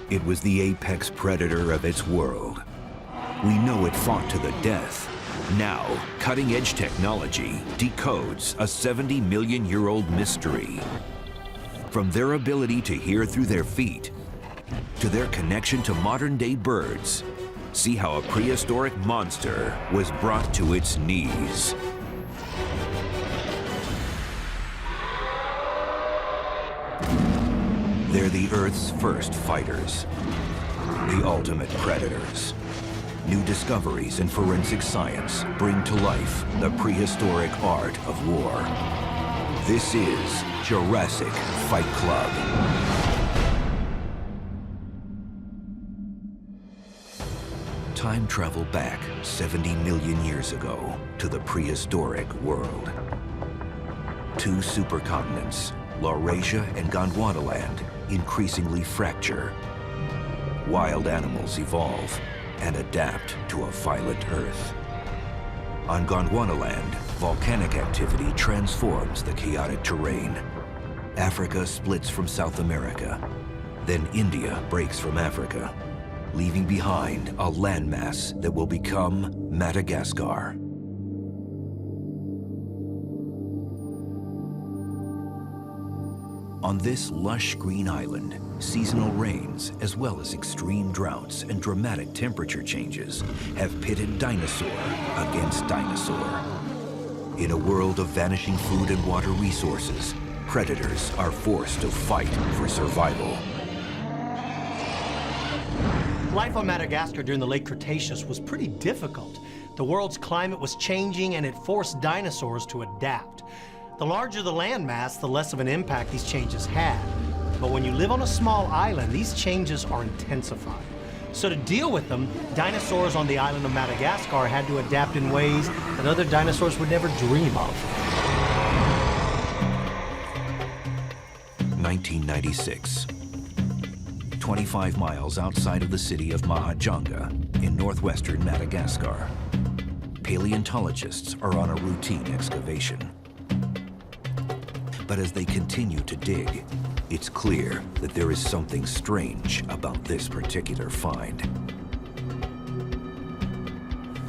It was the apex predator of its world. We know it fought to the death. Now, cutting-edge technology decodes a 70-million-year-old mystery. From their ability to hear through their feet, to their connection to modern-day birds, see how a prehistoric monster was brought to its knees. They're the Earth's first fighters, the ultimate predators. New discoveries in forensic science bring to life the prehistoric art of war. This is Jurassic Fight Club. Time travel back 70 million years ago to the prehistoric world. Two supercontinents, Laurasia and Gondwanaland, increasingly fracture. Wild animals evolve and adapt to a violent Earth. On Gondwanaland, volcanic activity transforms the chaotic terrain. Africa splits from South America. Then India breaks from Africa, leaving behind a landmass that will become Madagascar. On this lush green island, seasonal rains, as well as extreme droughts and dramatic temperature changes, have pitted dinosaur against dinosaur. In a world of vanishing food and water resources, predators are forced to fight for survival. Life on Madagascar during the late Cretaceous was pretty difficult. The world's climate was changing and it forced dinosaurs to adapt. The larger the landmass, the less of an impact these changes had. But when you live on a small island, these changes are intensified. So to deal with them, dinosaurs on the island of Madagascar had to adapt in ways that other dinosaurs would never dream of. 1996. 25 miles outside of the city of Mahajanga in northwestern Madagascar. Paleontologists are on a routine excavation. But as they continue to dig, it's clear that there is something strange about this particular find.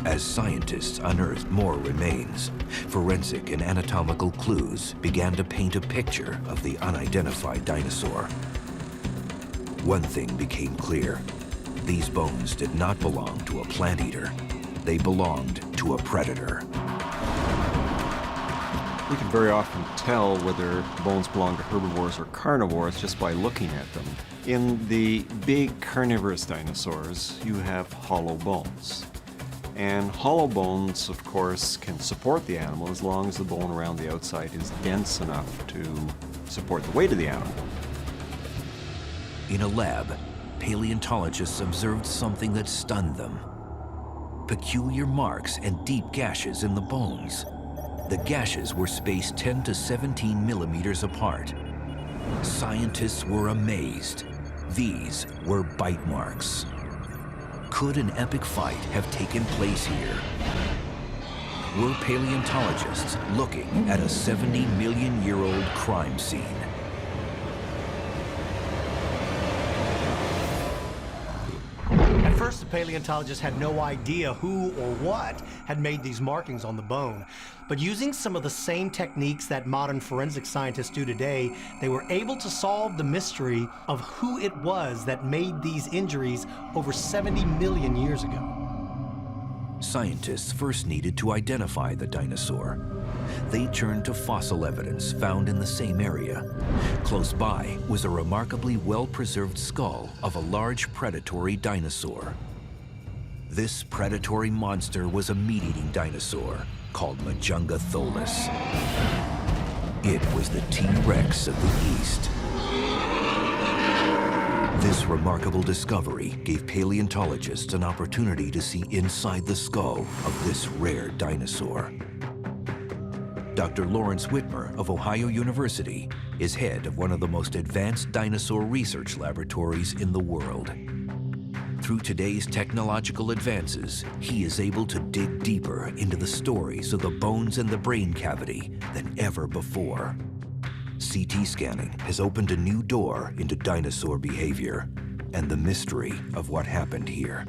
As scientists unearthed more remains, forensic and anatomical clues began to paint a picture of the unidentified dinosaur. One thing became clear. These bones did not belong to a plant eater. They belonged to a predator. We can very often tell whether bones belong to herbivores or carnivores just by looking at them. In the big carnivorous dinosaurs, you have hollow bones. And hollow bones, of course, can support the animal as long as the bone around the outside is dense enough to support the weight of the animal. In a lab, paleontologists observed something that stunned them. Peculiar marks and deep gashes in the bones. The gashes were spaced 10 to 17 millimeters apart. Scientists were amazed. These were bite marks. Could an epic fight have taken place here? Were paleontologists looking at a 70-million-year-old crime scene? At first, the paleontologists had no idea who or what had made these markings on the bone. But using some of the same techniques that modern forensic scientists do today, they were able to solve the mystery of who it was that made these injuries over 70 million years ago. Scientists first needed to identify the dinosaur. They turned to fossil evidence found in the same area. Close by was a remarkably well-preserved skull of a large predatory dinosaur. This predatory monster was a meat-eating dinosaur called Majungatholus. It was the T-Rex of the East. This remarkable discovery gave paleontologists an opportunity to see inside the skull of this rare dinosaur. Dr. Lawrence Whitmer of Ohio University is head of one of the most advanced dinosaur research laboratories in the world. Through today's technological advances, he is able to dig deeper into the stories of the bones and the brain cavity than ever before. CT scanning has opened a new door into dinosaur behavior and the mystery of what happened here.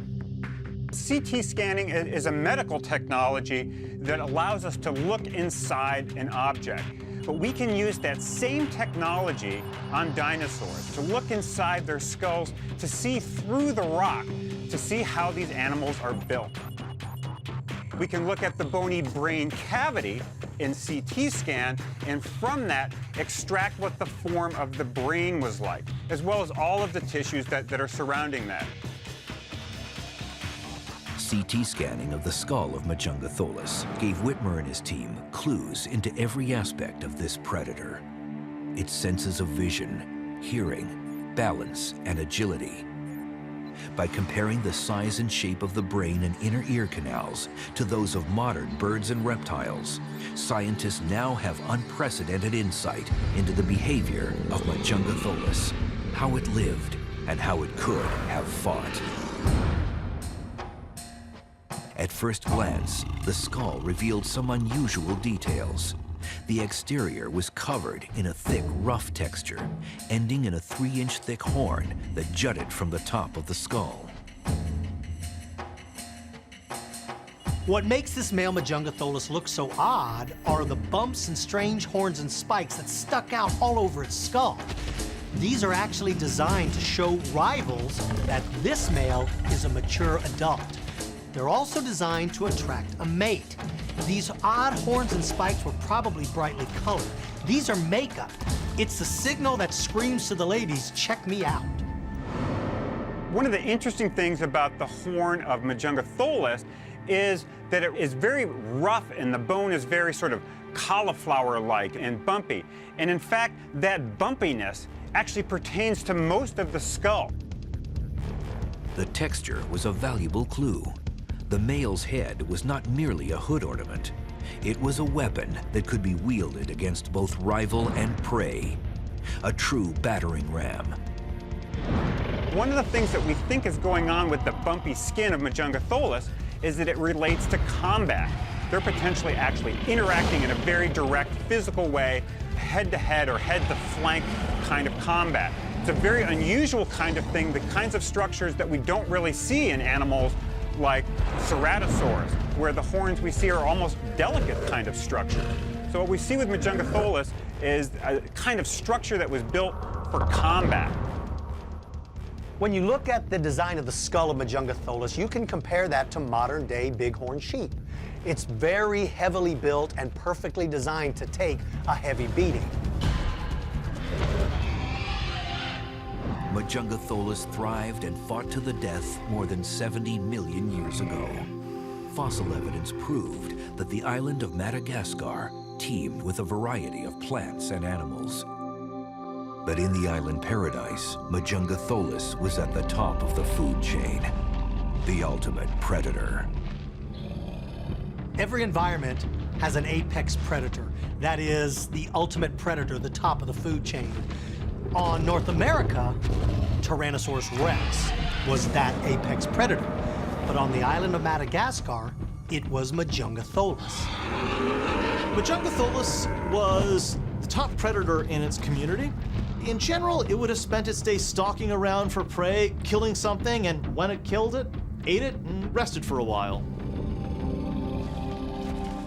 CT scanning is a medical technology that allows us to look inside an object. But we can use that same technology on dinosaurs, to look inside their skulls, to see through the rock, to see how these animals are built. We can look at the bony brain cavity in CT scan, and from that, extract what the form of the brain was like, as well as all of the tissues that are surrounding that. CT scanning of the skull of Majungatholus gave Whitmer and his team clues into every aspect of this predator. Its senses of vision, hearing, balance, and agility. By comparing the size and shape of the brain and inner ear canals to those of modern birds and reptiles, scientists now have unprecedented insight into the behavior of Majungatholus, how it lived, and how it could have fought. At first glance, the skull revealed some unusual details. The exterior was covered in a thick, rough texture, ending in a 3-inch thick horn that jutted from the top of the skull. What makes this male Majungatholus look so odd are the bumps and strange horns and spikes that stuck out all over its skull. These are actually designed to show rivals that this male is a mature adult. They're also designed to attract a mate. These odd horns and spikes were probably brightly colored. These are makeup. It's the signal that screams to the ladies, check me out. One of the interesting things about the horn of Majungatholus is that it is very rough and the bone is very sort of cauliflower-like and bumpy. And in fact, that bumpiness actually pertains to most of the skull. The texture was a valuable clue. The male's head was not merely a hood ornament. It was a weapon that could be wielded against both rival and prey. A true battering ram. One of the things that we think is going on with the bumpy skin of Majungatholus is that it relates to combat. They're potentially actually interacting in a very direct physical way, head-to-head or head-to-flank kind of combat. It's a very unusual kind of thing, the kinds of structures that we don't really see in animals like ceratosaurs, where the horns we see are almost delicate kind of structure. So what we see with Majungatholus is a kind of structure that was built for combat. When you look at the design of the skull of Majungatholus, you can compare that to modern-day bighorn sheep. It's very heavily built and perfectly designed to take a heavy beating. Majungatholus thrived and fought to the death more than 70 million years ago. Fossil evidence proved that the island of Madagascar teemed with a variety of plants and animals. But in the island paradise, Majungatholus was at the top of the food chain, the ultimate predator. Every environment has an apex predator. That is the ultimate predator, the top of the food chain. On North America, Tyrannosaurus rex was that apex predator. But on the island of Madagascar, it was Majungatholus. Majungatholus was the top predator in its community. In general, it would have spent its day stalking around for prey, killing something, and when it killed it, ate it, and rested for a while.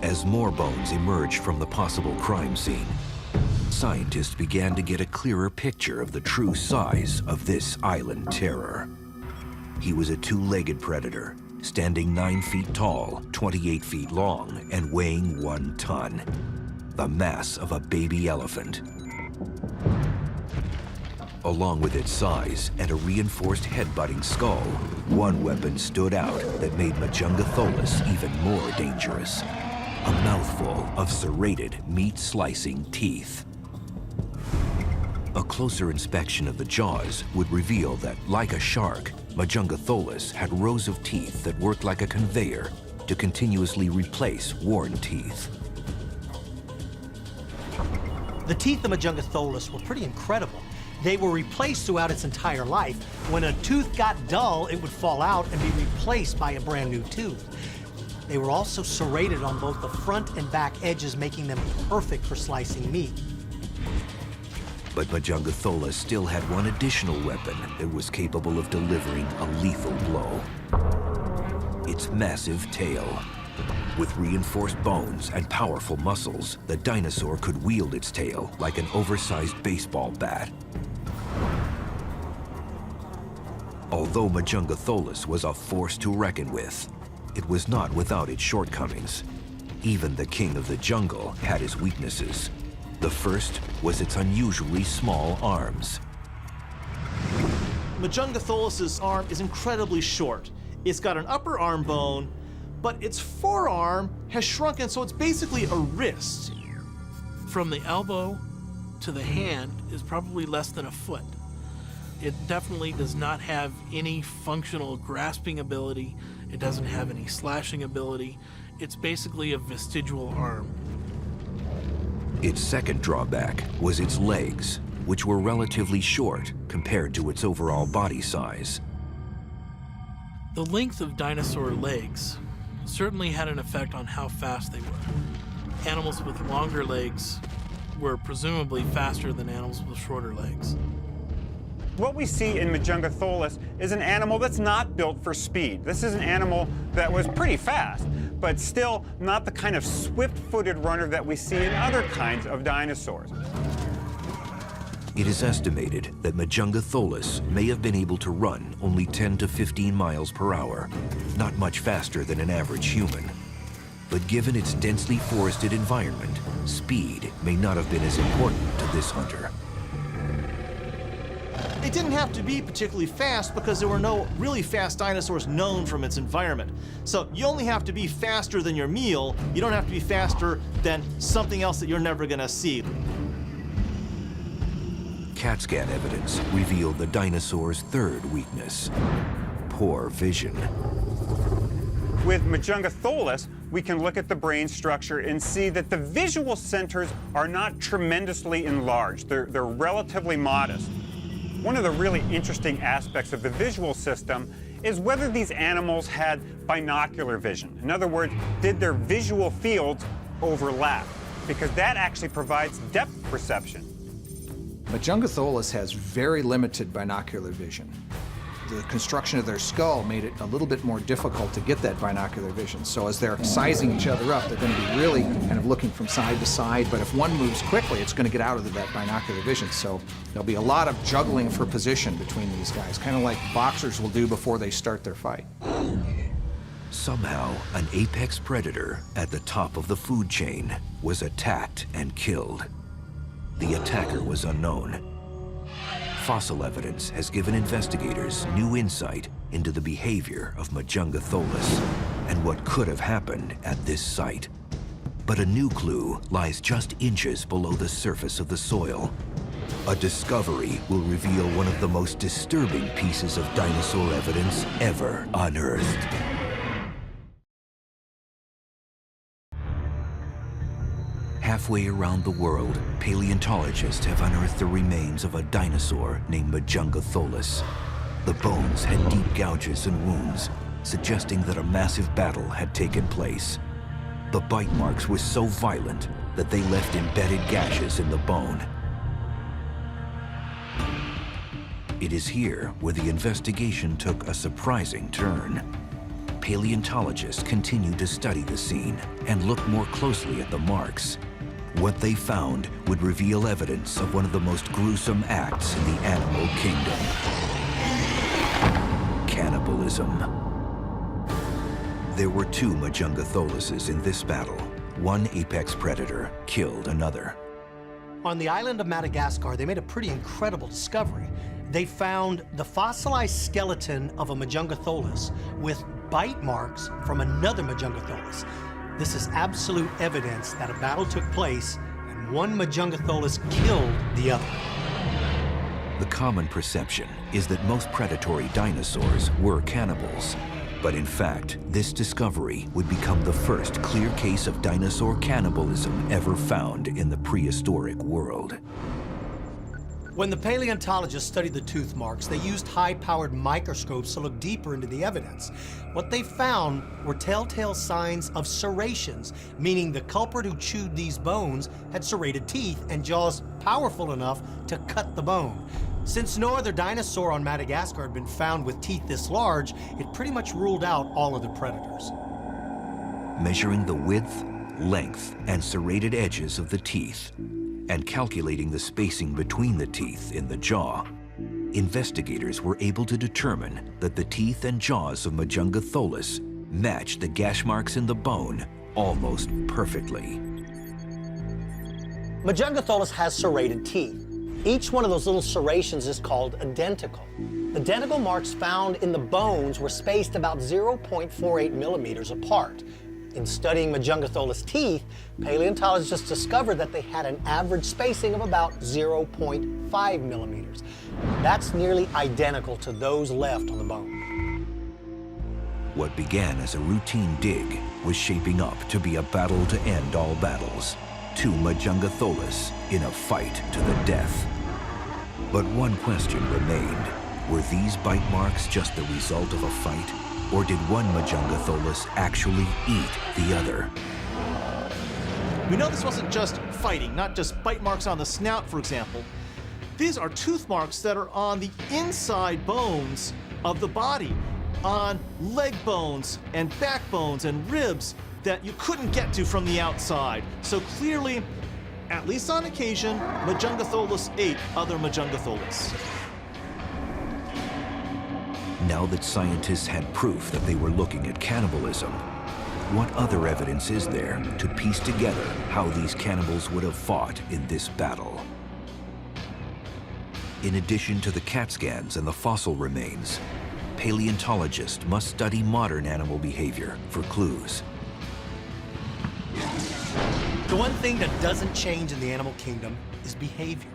As more bones emerged from the possible crime scene, scientists began to get a clearer picture of the true size of this island terror. He was a 2-legged predator, standing 9 feet tall, 28 feet long, and weighing 1 ton. The mass of a baby elephant. Along with its size and a reinforced head-butting skull, one weapon stood out that made Majungatholus even more dangerous. A mouthful of serrated, meat-slicing teeth. A closer inspection of the jaws would reveal that, like a shark, Majungatholus had rows of teeth that worked like a conveyor to continuously replace worn teeth. The teeth of Majungatholus were pretty incredible. They were replaced throughout its entire life. When a tooth got dull, it would fall out and be replaced by a brand new tooth. They were also serrated on both the front and back edges, making them perfect for slicing meat. But Majungatholus still had one additional weapon that was capable of delivering a lethal blow. Its massive tail. With reinforced bones and powerful muscles, the dinosaur could wield its tail like an oversized baseball bat. Although Majungatholus was a force to reckon with, it was not without its shortcomings. Even the king of the jungle had his weaknesses. The first was its unusually small arms. Majungatholus's arm is incredibly short. It's got an upper arm bone, but its forearm has shrunken, so it's basically a wrist. From the elbow to the hand is probably less than a foot. It definitely does not have any functional grasping ability. It doesn't have any slashing ability. It's basically a vestigial arm. Its second drawback was its legs, which were relatively short compared to its overall body size. The length of dinosaur legs certainly had an effect on how fast they were. Animals with longer legs were presumably faster than animals with shorter legs. What we see in Majungatholus is an animal that's not built for speed. This is an animal that was pretty fast, but still not the kind of swift-footed runner that we see in other kinds of dinosaurs. It is estimated that Majungatholus may have been able to run only 10 to 15 miles per hour, not much faster than an average human. But given its densely forested environment, speed may not have been as important to this hunter. It didn't have to be particularly fast because there were no really fast dinosaurs known from its environment. So you only have to be faster than your meal. You don't have to be faster than something else that you're never gonna see. CAT scan evidence revealed the dinosaur's third weakness: poor vision. With Majungatholus, we can look at the brain structure and see that the visual centers are not tremendously enlarged. They're relatively modest. One of the really interesting aspects of the visual system is whether these animals had binocular vision. In other words, did their visual fields overlap? Because that actually provides depth perception. Majungatholus has very limited binocular vision. The construction of their skull made it a little bit more difficult to get that binocular vision. So as they're sizing each other up, they're going to be really kind of looking from side to side, but if one moves quickly, it's going to get out of that binocular vision. So there'll be a lot of juggling for position between these guys, kind of like boxers will do before they start their fight. Somehow, an apex predator at the top of the food chain was attacked and killed. The attacker was unknown. Fossil evidence has given investigators new insight into the behavior of Majungatholus and what could have happened at this site. But a new clue lies just inches below the surface of the soil. A discovery will reveal one of the most disturbing pieces of dinosaur evidence ever unearthed. Halfway around the world, paleontologists have unearthed the remains of a dinosaur named Majungatholus. The bones had deep gouges and wounds, suggesting that a massive battle had taken place. The bite marks were so violent that they left embedded gashes in the bone. It is here where the investigation took a surprising turn. Paleontologists continued to study the scene and look more closely at the marks. What they found would reveal evidence of one of the most gruesome acts in the animal kingdom: cannibalism. There were two Majungatholuses in this battle. One apex predator killed another. On the island of Madagascar, they made a pretty incredible discovery. They found the fossilized skeleton of a Majungatholus with bite marks from another Majungatholus. This is absolute evidence that a battle took place and one Majungatholus killed the other. The common perception is that most predatory dinosaurs were cannibals. But in fact, this discovery would become the first clear case of dinosaur cannibalism ever found in the prehistoric world. When the paleontologists studied the tooth marks, they used high-powered microscopes to look deeper into the evidence. What they found were telltale signs of serrations, meaning the culprit who chewed these bones had serrated teeth and jaws powerful enough to cut the bone. Since no other dinosaur on Madagascar had been found with teeth this large, it pretty much ruled out all other predators. Measuring the width, length, and serrated edges of the teeth, and calculating the spacing between the teeth in the jaw, investigators were able to determine that the teeth and jaws of Majungatholus matched the gash marks in the bone almost perfectly. Majungatholus has serrated teeth. Each one of those little serrations is called a denticle. The denticle marks found in the bones were spaced about 0.48 millimeters apart. In studying Majungatholus teeth, paleontologists discovered that they had an average spacing of about 0.5 millimeters. That's nearly identical to those left on the bone. What began as a routine dig was shaping up to be a battle to end all battles. Two Majungatholus in a fight to the death. But one question remained. Were these bite marks just the result of a fight? Or did one Majungatholus actually eat the other? We know this wasn't just fighting, not just bite marks on the snout, for example. These are tooth marks that are on the inside bones of the body, on leg bones and backbones and ribs that you couldn't get to from the outside. So clearly, at least on occasion, Majungatholus ate other Majungatholus. Now that scientists had proof that they were looking at cannibalism, what other evidence is there to piece together how these cannibals would have fought in this battle? In addition to the CAT scans and the fossil remains, paleontologists must study modern animal behavior for clues. The one thing that doesn't change in the animal kingdom is behavior.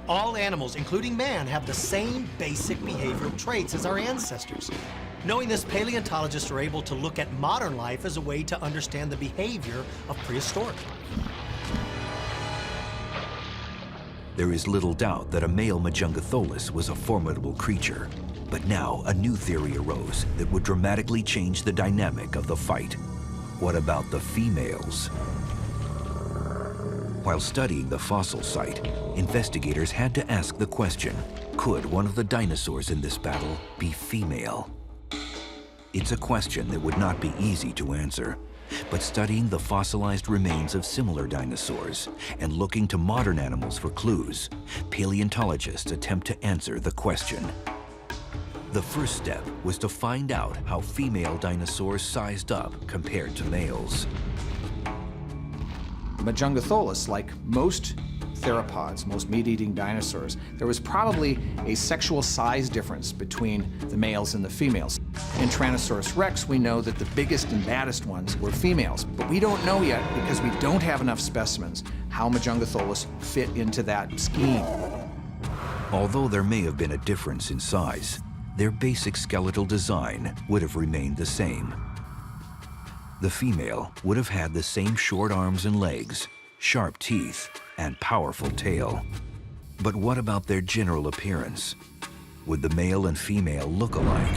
All animals, including man, have the same basic behavioral traits as our ancestors. Knowing this, paleontologists are able to look at modern life as a way to understand the behavior of prehistoric life. There is little doubt that a male Majungatholus was a formidable creature. But now a new theory arose that would dramatically change the dynamic of the fight. What about the females? While studying the fossil site, investigators had to ask the question, could one of the dinosaurs in this battle be female? It's a question that would not be easy to answer, but studying the fossilized remains of similar dinosaurs and looking to modern animals for clues, paleontologists attempt to answer the question. The first step was to find out how female dinosaurs sized up compared to males. Majungatholus, like most theropods, most meat-eating dinosaurs, there was probably a sexual size difference between the males and the females. In Tyrannosaurus rex, we know that the biggest and baddest ones were females, but we don't know yet, because we don't have enough specimens, how Majungatholus fit into that scheme. Although there may have been a difference in size, their basic skeletal design would have remained the same. The female would have had the same short arms and legs, sharp teeth, and powerful tail. But what about their general appearance? Would the male and female look alike?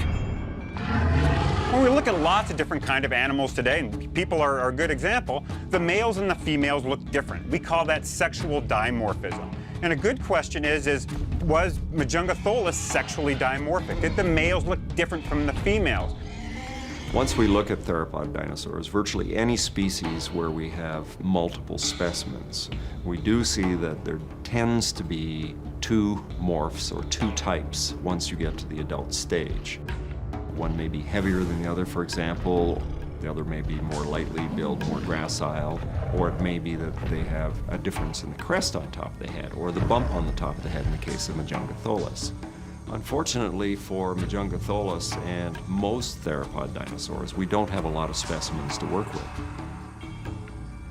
When we look at lots of different kind of animals today, and people are a good example, the males and the females look different. We call that sexual dimorphism. And a good question is was Majungatholus sexually dimorphic? Did the males look different from the females? Once we look at theropod dinosaurs, virtually any species where we have multiple specimens, we do see that there tends to be two morphs or two types once you get to the adult stage. One may be heavier than the other, for example. The other may be more lightly built, more gracile, or it may be that they have a difference in the crest on top of the head, or the bump on the top of the head in the case of Majungatholus. Unfortunately for Majungatholus and most theropod dinosaurs, we don't have a lot of specimens to work with.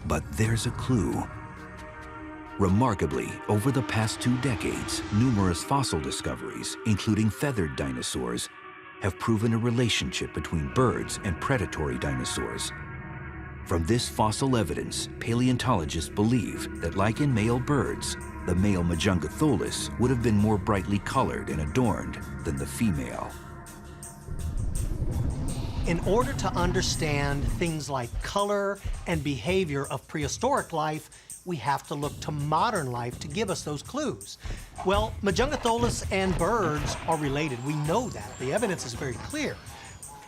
But there's a clue. Remarkably, over the past 2 decades, numerous fossil discoveries, including feathered dinosaurs, have proven a relationship between birds and predatory dinosaurs. From this fossil evidence, paleontologists believe that, like in male birds, the male Majungatholus would have been more brightly colored and adorned than the female. In order to understand things like color and behavior of prehistoric life, we have to look to modern life to give us those clues. Well, Majungatholus and birds are related. We know that. The evidence is very clear.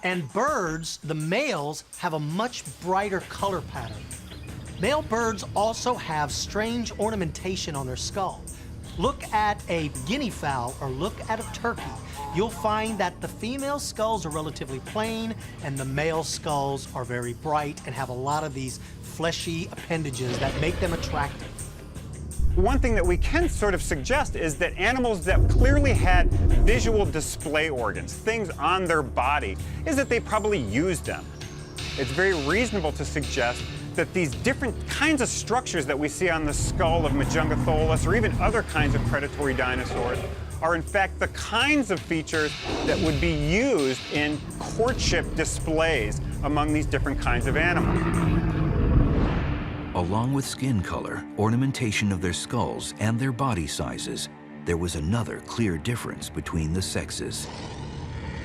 And birds, the males, have a much brighter color pattern. Male birds also have strange ornamentation on their skull. Look at a guinea fowl or look at a turkey. You'll find that the female skulls are relatively plain and the male skulls are very bright and have a lot of these fleshy appendages that make them attractive. One thing that we can sort of suggest is that animals that clearly had visual display organs, things on their body, is that they probably used them. It's very reasonable to suggest that these different kinds of structures that we see on the skull of Majungatholus or even other kinds of predatory dinosaurs are in fact the kinds of features that would be used in courtship displays among these different kinds of animals. Along with skin color, ornamentation of their skulls, and their body sizes, there was another clear difference between the sexes.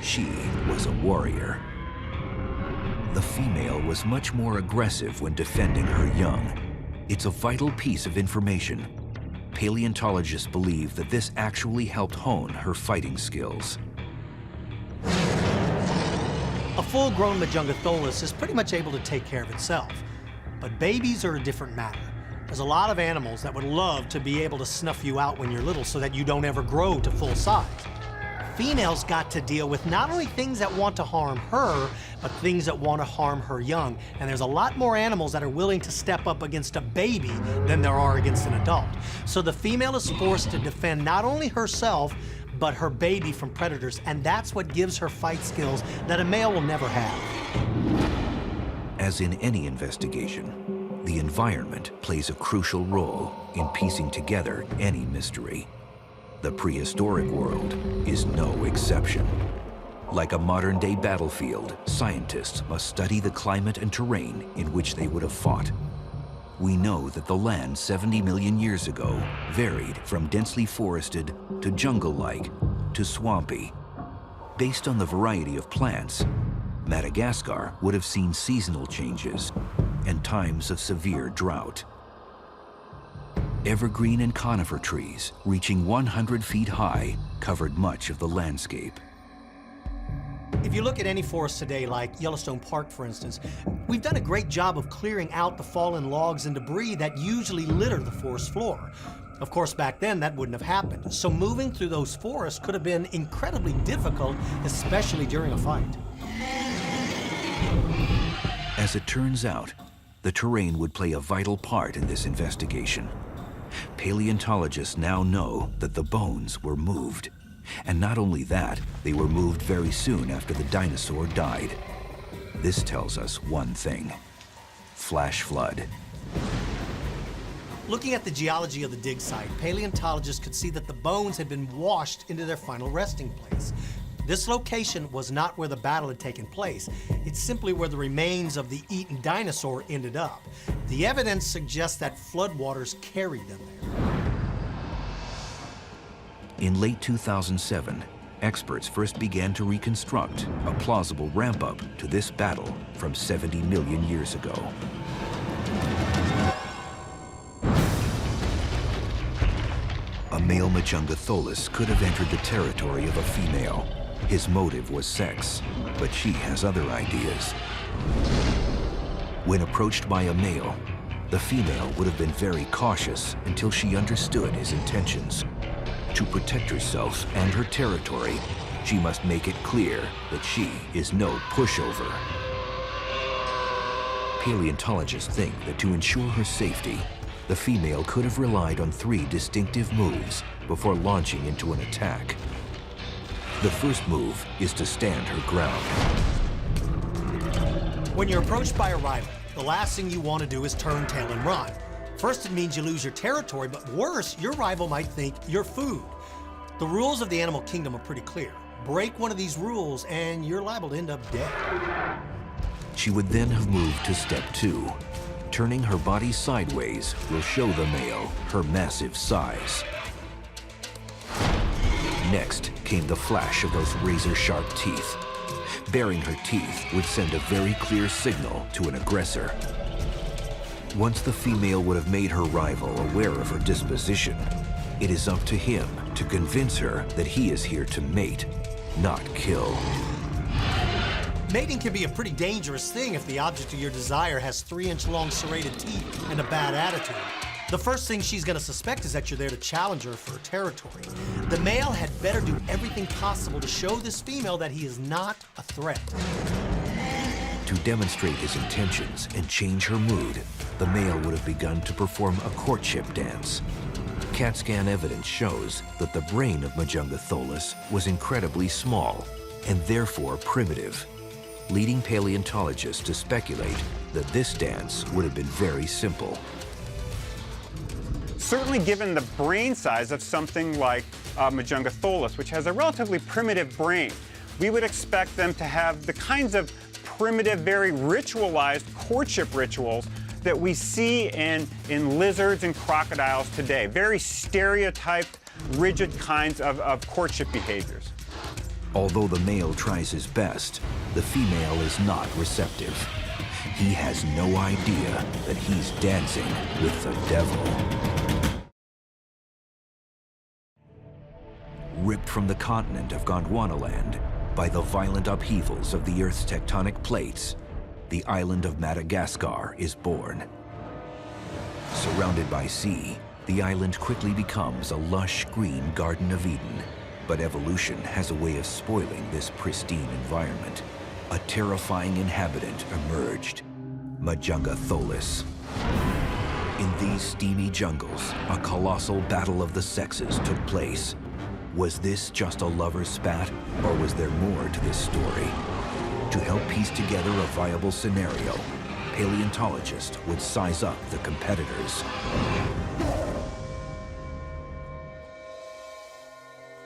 She was a warrior. The female was much more aggressive when defending her young. It's a vital piece of information. Paleontologists believe that this actually helped hone her fighting skills. A full-grown Majungatholus is pretty much able to take care of itself. But babies are a different matter. There's a lot of animals that would love to be able to snuff you out when you're little so that you don't ever grow to full size. Females got to deal with not only things that want to harm her, but things that want to harm her young. And there's a lot more animals that are willing to step up against a baby than there are against an adult. So the female is forced to defend not only herself, but her baby from predators. And that's what gives her fight skills that a male will never have. As in any investigation, the environment plays a crucial role in piecing together any mystery. The prehistoric world is no exception. Like a modern-day battlefield, scientists must study the climate and terrain in which they would have fought. We know that the land 70 million years ago varied from densely forested to jungle-like to swampy. Based on the variety of plants, Madagascar would have seen seasonal changes and times of severe drought. Evergreen and conifer trees, reaching 100 feet high, covered much of the landscape. If you look at any forest today, like Yellowstone Park, for instance, we've done a great job of clearing out the fallen logs and debris that usually litter the forest floor. Of course, back then, that wouldn't have happened. So moving through those forests could have been incredibly difficult, especially during a fight. As it turns out, the terrain would play a vital part in this investigation. Paleontologists now know that the bones were moved. And not only that, they were moved very soon after the dinosaur died. This tells us one thing: flash flood. Looking at the geology of the dig site, paleontologists could see that the bones had been washed into their final resting place. This location was not where the battle had taken place. It's simply where the remains of the eaten dinosaur ended up. The evidence suggests that floodwaters carried them there. In late 2007, experts first began to reconstruct a plausible ramp-up to this battle from 70 million years ago. A male Majungatholus could have entered the territory of a female. His motive was sex, but she has other ideas. When approached by a male, the female would have been very cautious until she understood his intentions. To protect herself and her territory, she must make it clear that she is no pushover. Paleontologists think that to ensure her safety, the female could have relied on 3 distinctive moves before launching into an attack. The first move is to stand her ground. When you're approached by a rival, the last thing you want to do is turn tail and run. First, it means you lose your territory, but worse, your rival might think you're food. The rules of the animal kingdom are pretty clear. Break one of these rules and you're liable to end up dead. She would then have moved to step 2, Turning her body sideways will show the male her massive size. Next came the flash of those razor-sharp teeth. Baring her teeth would send a very clear signal to an aggressor. Once the female would have made her rival aware of her disposition, it is up to him to convince her that he is here to mate, not kill. Mating can be a pretty dangerous thing if the object of your desire has 3-inch-long serrated teeth and a bad attitude. The first thing she's gonna suspect is that you're there to challenge her for her territory. The male had better do everything possible to show this female that he is not a threat. To demonstrate his intentions and change her mood, the male would have begun to perform a courtship dance. CAT scan evidence shows that the brain of Majungatholus was incredibly small and therefore primitive, leading paleontologists to speculate that this dance would have been very simple. Certainly given the brain size of something like Majungatholus, which has a relatively primitive brain, we would expect them to have the kinds of primitive, very ritualized courtship rituals that we see in lizards and crocodiles today. Very stereotyped, rigid kinds of courtship behaviors. Although the male tries his best, the female is not receptive. He has no idea that he's dancing with the devil. Ripped from the continent of Gondwanaland by the violent upheavals of the Earth's tectonic plates, the island of Madagascar is born. Surrounded by sea, the island quickly becomes a lush green Garden of Eden. But evolution has a way of spoiling this pristine environment. A terrifying inhabitant emerged, Majungatholus. In these steamy jungles, a colossal battle of the sexes took place. Was this just a lover's spat, or was there more to this story? To help piece together a viable scenario, paleontologists would size up the competitors.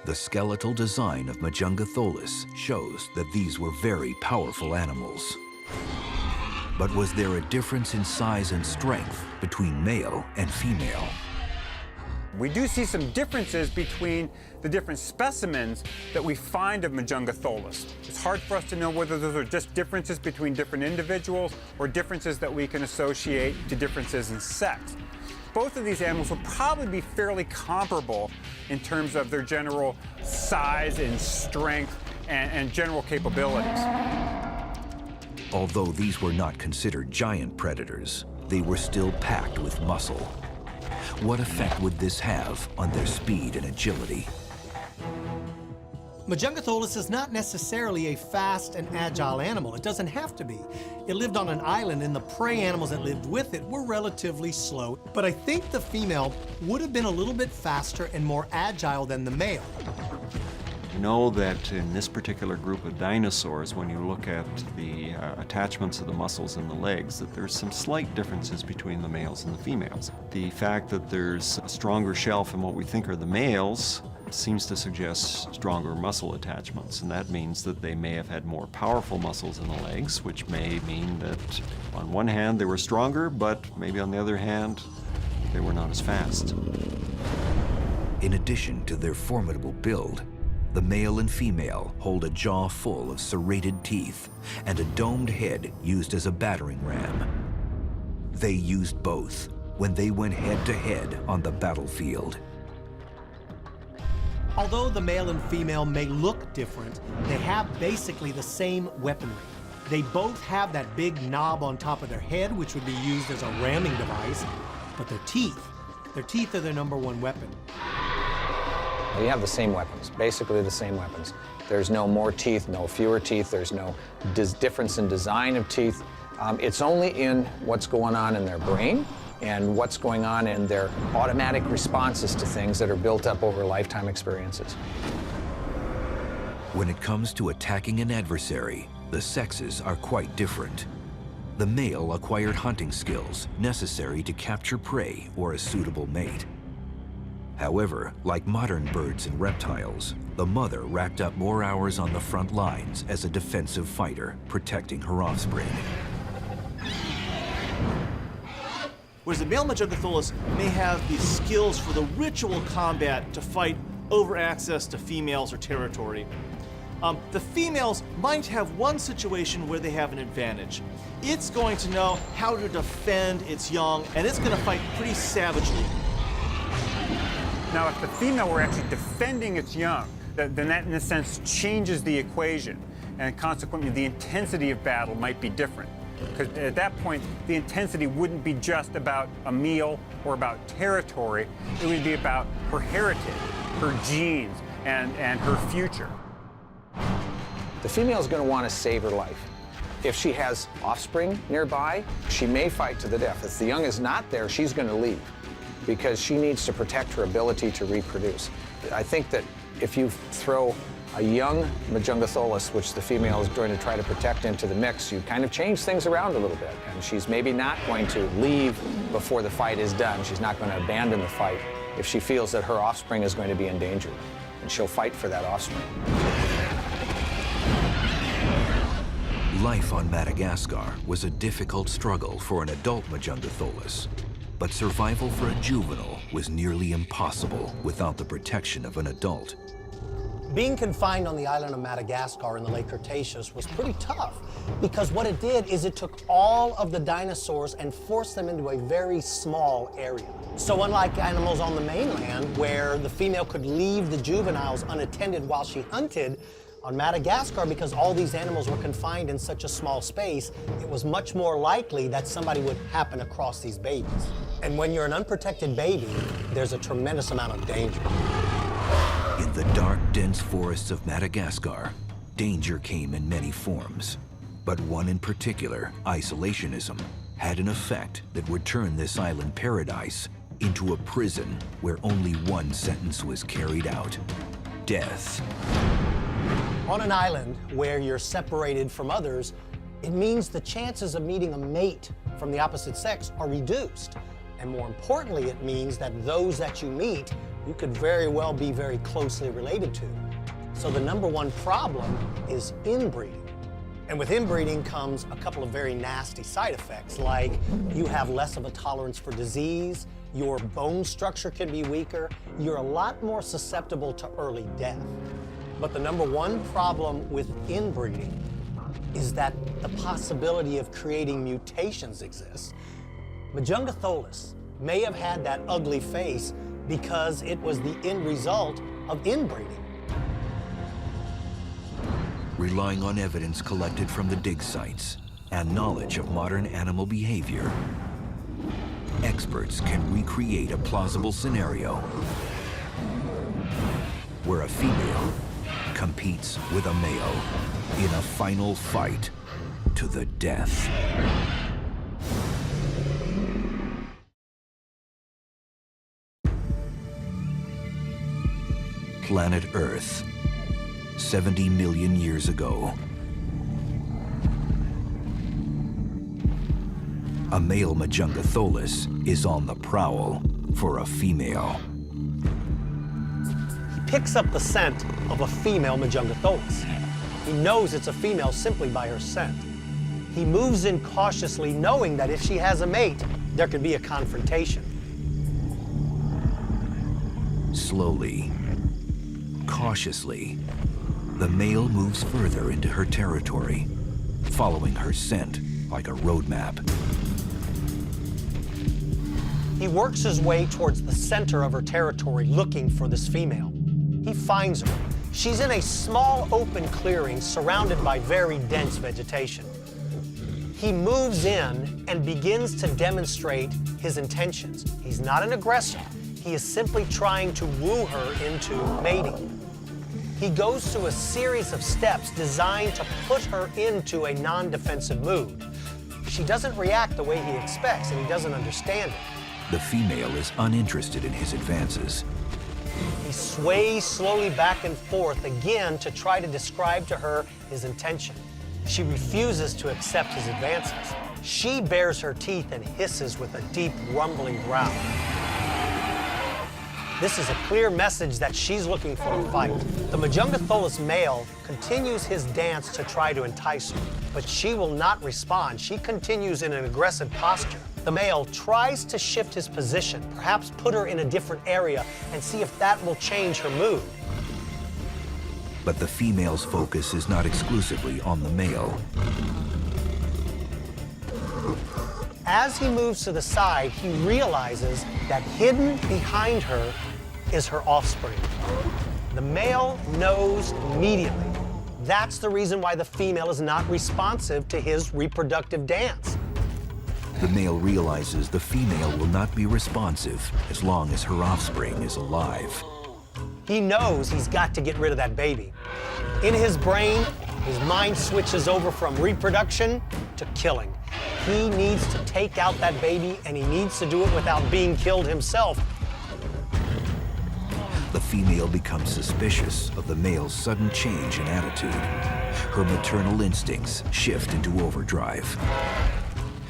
The skeletal design of Majungatholus shows that these were very powerful animals. But was there a difference in size and strength between male and female? We do see some differences between the different specimens that we find of Majungatholus. It's hard for us to know whether those are just differences between different individuals or differences that we can associate to differences in sex. Both of these animals will probably be fairly comparable in terms of their general size and strength and general capabilities. Although these were not considered giant predators, they were still packed with muscle. What effect would this have on their speed and agility? Majungatholus is not necessarily a fast and agile animal. It doesn't have to be. It lived on an island, and the prey animals that lived with it were relatively slow. But I think the female would have been a little bit faster and more agile than the male. We know that in this particular group of dinosaurs, when you look at the attachments of the muscles in the legs, that there's some slight differences between the males and the females. The fact that there's a stronger shelf in what we think are the males seems to suggest stronger muscle attachments, and that means that they may have had more powerful muscles in the legs, which may mean that on one hand they were stronger, but maybe on the other hand they were not as fast. In addition to their formidable build, the male and female hold a jaw full of serrated teeth and a domed head used as a battering ram. They used both when they went head-to-head on the battlefield. Although the male and female may look different, they have basically the same weaponry. They both have that big knob on top of their head, which would be used as a ramming device, but their teeth are their #1 weapon. You have the same weapons, basically the same weapons. There's no more teeth, no fewer teeth, there's no difference in design of teeth. It's only in what's going on in their brain and what's going on in their automatic responses to things that are built up over lifetime experiences. When it comes to attacking an adversary, the sexes are quite different. The male acquired hunting skills necessary to capture prey or a suitable mate. However, like modern birds and reptiles, the mother racked up more hours on the front lines as a defensive fighter, protecting her offspring. whereas the male Majungatholus may have the skills for the ritual combat to fight over access to females or territory. The females might have one situation where they have an advantage. It's going to know how to defend its young, and it's going to fight pretty savagely. Now, if the female were actually defending its young, then that, in a sense, changes the equation, and consequently, the intensity of battle might be different. Because at that point, the intensity wouldn't be just about a meal or about territory. It would be about her heritage, her genes, and her future. The female is going to want to save her life. If she has offspring nearby, she may fight to the death. If the young is not there, she's going to leave because she needs to protect her ability to reproduce. I think that if you throw a young Majungatholus, which the female is going to try to protect, into the mix, you kind of change things around a little bit. And she's maybe not going to leave before the fight is done. She's not going to abandon the fight if she feels that her offspring is going to be in danger. And she'll fight for that offspring. Life on Madagascar was a difficult struggle for an adult Majungatholus, but survival for a juvenile was nearly impossible without the protection of an adult. Being confined on the island of Madagascar in the late Cretaceous was pretty tough because what it did is it took all of the dinosaurs and forced them into a very small area. So unlike animals on the mainland where the female could leave the juveniles unattended while she hunted, on Madagascar, because all these animals were confined in such a small space, it was much more likely that somebody would happen across these babies. And when you're an unprotected baby, there's a tremendous amount of danger. In the dark, dense forests of Madagascar, danger came in many forms. But one in particular, isolationism, had an effect that would turn this island paradise into a prison where only one sentence was carried out: death. On an island where you're separated from others, it means the chances of meeting a mate from the opposite sex are reduced. And more importantly, it means that those that you meet, you could very well be very closely related to. So the number one problem is inbreeding. And with inbreeding comes a couple of very nasty side effects, like you have less of a tolerance for disease, your bone structure can be weaker, you're a lot more susceptible to early death. But the number one problem with inbreeding is that the possibility of creating mutations exists. Majungatholus may have had that ugly face because it was the end result of inbreeding. Relying on evidence collected from the dig sites and knowledge of modern animal behavior, experts can recreate a plausible scenario where a female competes with a male in a final fight to the death. Planet Earth, 70 million years ago. A male Majungatholus is on the prowl for a female. Picks up the scent of a female Majungatholus. He knows it's a female simply by her scent. He moves in cautiously, knowing that if she has a mate, there could be a confrontation. Slowly, cautiously, the male moves further into her territory, following her scent like a road map. He works his way towards the center of her territory, looking for this female. He finds her. She's in a small open clearing surrounded by very dense vegetation. He moves in and begins to demonstrate his intentions. He's not an aggressor. He is simply trying to woo her into mating. He goes through a series of steps designed to put her into a non-defensive mood. She doesn't react the way he expects, and he doesn't understand it. The female is uninterested in his advances. He sways slowly back and forth again to try to describe to her his intention. She refuses to accept his advances. She bares her teeth and hisses with a deep, rumbling growl. This is a clear message that she's looking for a fight. The Majungatholus male continues his dance to try to entice her, but she will not respond. She continues in an aggressive posture. The male tries to shift his position, perhaps put her in a different area, and see if that will change her mood. But the female's focus is not exclusively on the male. As he moves to the side, he realizes that hidden behind her is her offspring. The male knows immediately. That's the reason why the female is not responsive to his reproductive dance. The male realizes the female will not be responsive as long as her offspring is alive. He knows he's got to get rid of that baby. In his brain, his mind switches over from reproduction to killing. He needs to take out that baby, and he needs to do it without being killed himself. The female becomes suspicious of the male's sudden change in attitude. Her maternal instincts shift into overdrive.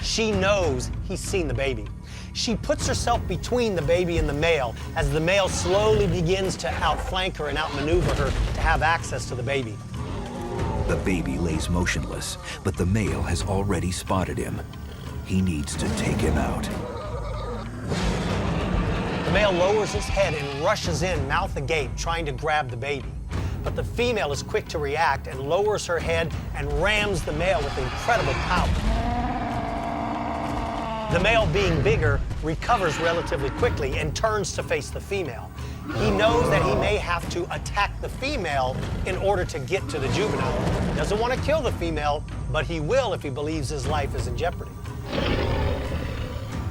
She knows he's seen the baby. She puts herself between the baby and the male as the male slowly begins to outflank her and outmaneuver her to have access to the baby. The baby lays motionless, but the male has already spotted him. He needs to take him out. The male lowers his head and rushes in, mouth agape, trying to grab the baby. But the female is quick to react and lowers her head and rams the male with incredible power. The male, being bigger, recovers relatively quickly and turns to face the female. He knows that he may have to attack the female in order to get to the juvenile. He doesn't want to kill the female, but he will if he believes his life is in jeopardy.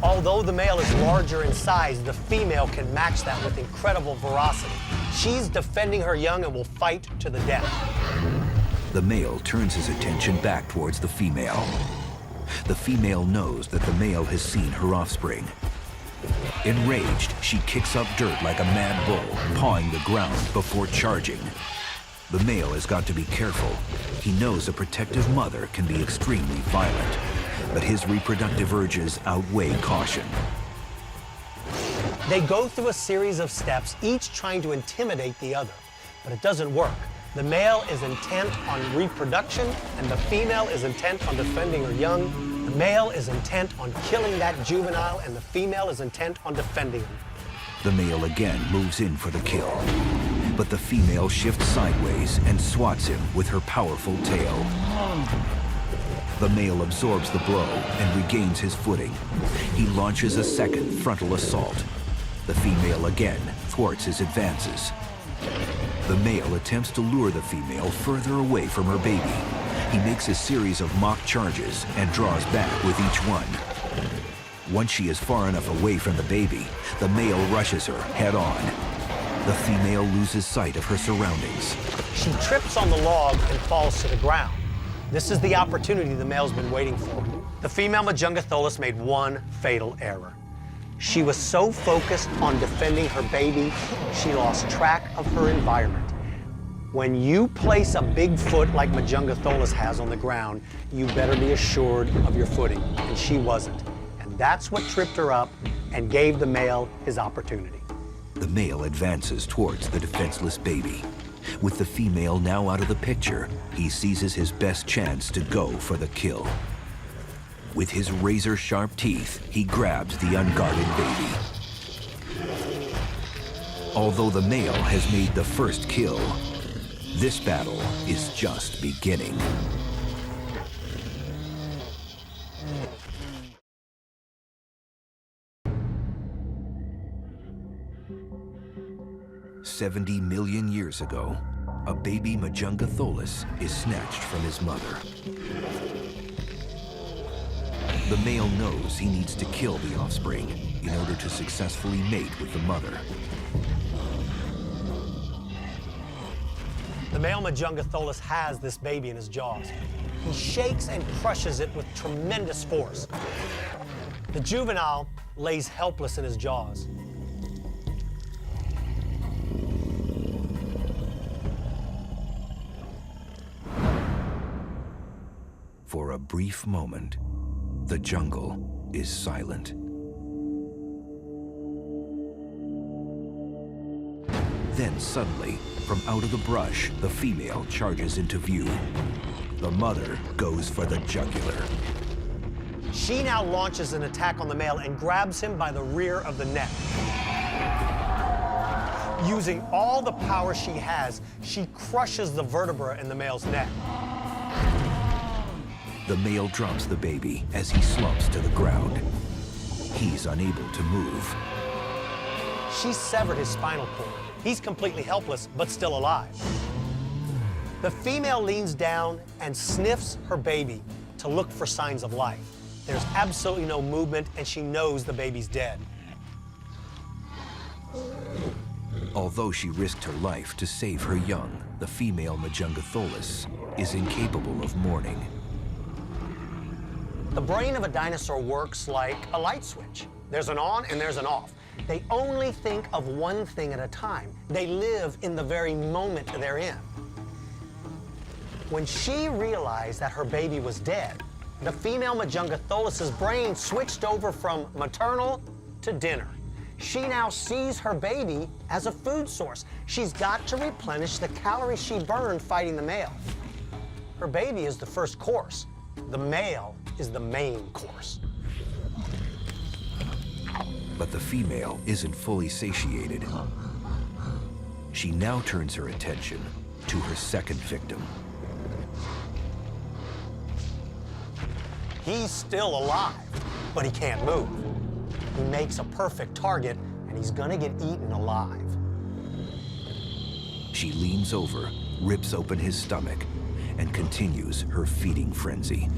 Although the male is larger in size, the female can match that with incredible ferocity. She's defending her young and will fight to the death. The male turns his attention back towards the female. The female knows that the male has seen her offspring. Enraged, she kicks up dirt like a mad bull, pawing the ground before charging. The male has got to be careful. He knows a protective mother can be extremely violent, but his reproductive urges outweigh caution. They go through a series of steps, each trying to intimidate the other, but it doesn't work. The male is intent on reproduction, and the female is intent on defending her young. The male is intent on killing that juvenile, and the female is intent on defending him. The male again moves in for the kill, but the female shifts sideways and swats him with her powerful tail. The male absorbs the blow and regains his footing. He launches a second frontal assault. The female again thwarts his advances. The male attempts to lure the female further away from her baby. He makes a series of mock charges and draws back with each one. Once she is far enough away from the baby, the male rushes her head on. The female loses sight of her surroundings. She trips on the log and falls to the ground. This is the opportunity the male's been waiting for. The female Majungatholus made one fatal error. She was so focused on defending her baby, she lost track of her environment. When you place a big foot like Majungatholus has on the ground, you better be assured of your footing, and she wasn't. And that's what tripped her up and gave the male his opportunity. The male advances towards the defenseless baby. With the female now out of the picture, he seizes his best chance to go for the kill. With his razor-sharp teeth, he grabs the unguarded baby. Although the male has made the first kill, this battle is just beginning. "70 million years ago, a baby Majungatholus is snatched from his mother. The male knows he needs to kill the offspring in order to successfully mate with the mother. The male Majungatholus has this baby in his jaws. He shakes and crushes it with tremendous force. The juvenile lays helpless in his jaws. For a brief moment, the jungle is silent. Then suddenly, from out of the brush, the female charges into view. The mother goes for the jugular. She now launches an attack on the male and grabs him by the rear of the neck. Using all the power she has, she crushes the vertebra in the male's neck. The male drops the baby as he slumps to the ground. He's unable to move. She severed his spinal cord. He's completely helpless, but still alive. The female leans down and sniffs her baby to look for signs of life. There's absolutely no movement, and she knows the baby's dead. Although she risked her life to save her young, the female Majungatholus is incapable of mourning. The brain of a dinosaur works like a light switch. There's an on and there's an off. They only think of one thing at a time. They live in the very moment they're in. When she realized that her baby was dead, the female Majungatholus's brain switched over from maternal to dinner. She now sees her baby as a food source. She's got to replenish the calories she burned fighting the male. Her baby is the first course. The male is the main course. But the female isn't fully satiated. She now turns her attention to her second victim. He's still alive, but he can't move. He makes a perfect target, and he's gonna get eaten alive. She leans over, rips open his stomach, and continues her feeding frenzy.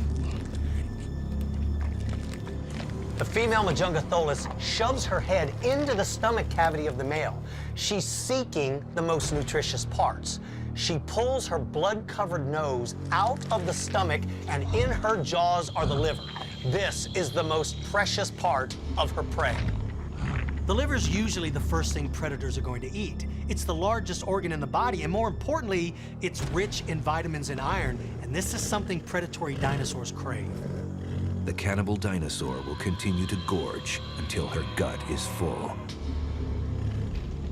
The female Majungatholus shoves her head into the stomach cavity of the male. She's seeking the most nutritious parts. She pulls her blood-covered nose out of the stomach, and in her jaws are the liver. This is the most precious part of her prey. The liver is usually the first thing predators are going to eat. It's the largest organ in the body, and more importantly, it's rich in vitamins and iron, and this is something predatory dinosaurs crave. The cannibal dinosaur will continue to gorge until her gut is full.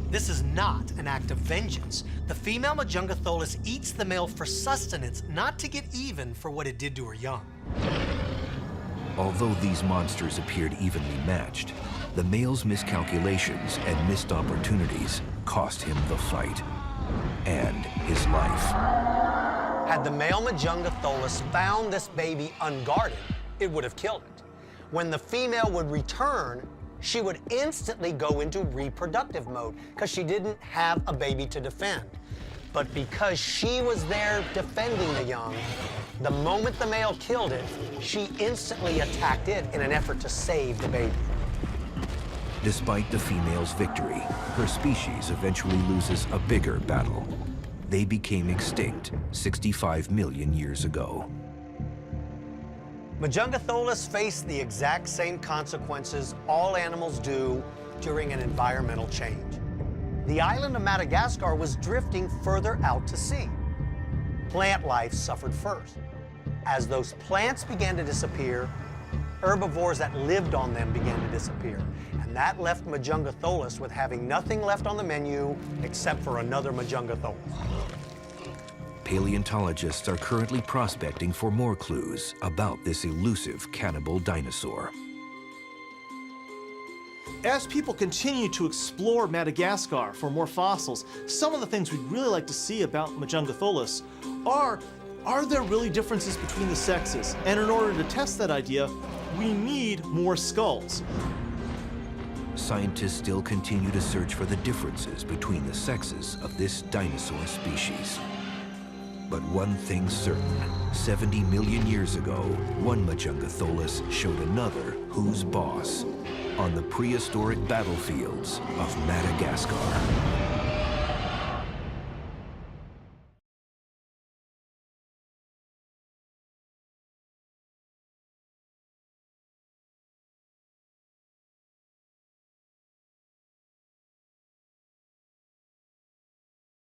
This is not an act of vengeance. The female Majungatholus eats the male for sustenance, not to get even for what it did to her young. Although these monsters appeared evenly matched, the male's miscalculations and missed opportunities cost him the fight and his life. Had the male Majungatholus found this baby unguarded, it would have killed it. When the female would return, she would instantly go into reproductive mode because she didn't have a baby to defend. But because she was there defending the young, the moment the male killed it, she instantly attacked it in an effort to save the baby. Despite the female's victory, her species eventually loses a bigger battle. They became extinct 65 million years ago. Majungatholus faced the exact same consequences all animals do during an environmental change. The island of Madagascar was drifting further out to sea. Plant life suffered first. As those plants began to disappear, herbivores that lived on them began to disappear. And that left Majungatholus with having nothing left on the menu except for another Majungatholus. Paleontologists are currently prospecting for more clues about this elusive cannibal dinosaur. As people continue to explore Madagascar for more fossils, some of the things we'd really like to see about Majungatholus are there really differences between the sexes? And in order to test that idea, we need more skulls. Scientists still continue to search for the differences between the sexes of this dinosaur species. But one thing's certain, 70 million years ago, one Majungatholus showed another who's boss on the prehistoric battlefields of Madagascar.